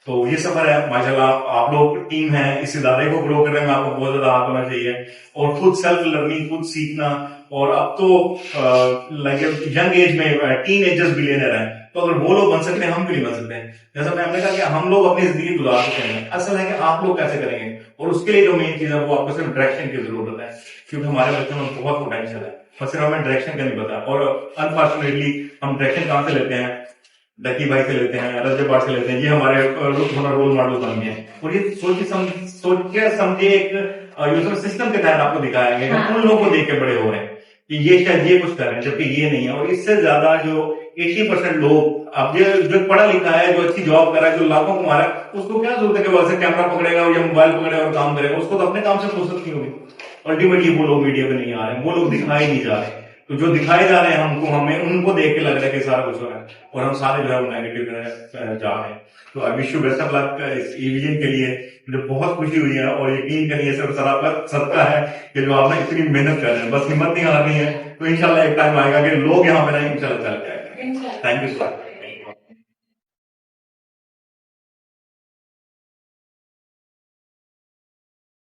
तो ये सफर है माशाल्लाह। आप लोग टीम है, इससे ज्यादा को ग्रो करने में आपको बहुत ज्यादा हाथ होना चाहिए और खुद सेल्फ लर्निंग, खुद सीखना। और अब तो लाइक यंग एज में टीन एजर्स बिलियनर है, तो अगर वो लोग बन सकते हैं हम क्यों नहीं बन सकते हैं? जैसा मैंने कहा कि हम लोग अपनी जिंदगी गुजार सकते हैं, असल है कि आप लोग कैसे करेंगे। और उसके लिए जो मेन चीज है वो आपको सिर्फ डायरेक्शन की जरूरत है, क्योंकि हमारे बच्चों में बहुत पोटेंशियल है, बस सिर्फ हमें डायरेक्शन का नहीं पता। और अनफॉर्चुनेटली हम डायरेक्शन कहां से लेते हैं? डकी भाई से लेते हैं, रजब भाई से लेते हैं, ये हमारे रोल मॉडल बन गए हैं। और ये सोच के समझे एक यूजर सिस्टम के तहत आपको दिखाया गया है, उन लोगों को देख के बड़े हो रहे हैं कि ये शायद ये कुछ कर रहे हैं, जबकि ये नहीं है। और इससे ज्यादा जो 80% लोग, अब ये जो पढ़ा लिखा है, जो अच्छी जॉब कर रहा है, जो लाखों कमा रहा है, उसको क्या जरूरत है कि वैसे कैमरा पकड़ेगा या मोबाइल पकड़ेगा और काम करेगा? उसको तो अपने काम से फुर्सत नहीं होगी। अल्टीमेटली वो लोग मीडिया पे नहीं आ रहे, वो लोग दिखाए नहीं जा रहे। तो जो दिखाए जा रहे हैं हमको, हमें उनको देख के लग रहा है कि सारा कुछ हो रहा है, और हम सारे जो है वो नेगेटिव जा रहे हैं। तो I wish you best of luck इस इविजन के लिए। मुझे बहुत खुशी हुई है और यकीन करिए सिर्फ सर आपका सदका है कि जो आपने इतनी मेहनत कर रहे हैं, बस हिम्मत नहीं हारनी है। तो इंशाल्लाह एक टाइम आएगा कि लोग यहाँ पे ना इंशाल्लाह चल जाएगा। Thank you sir.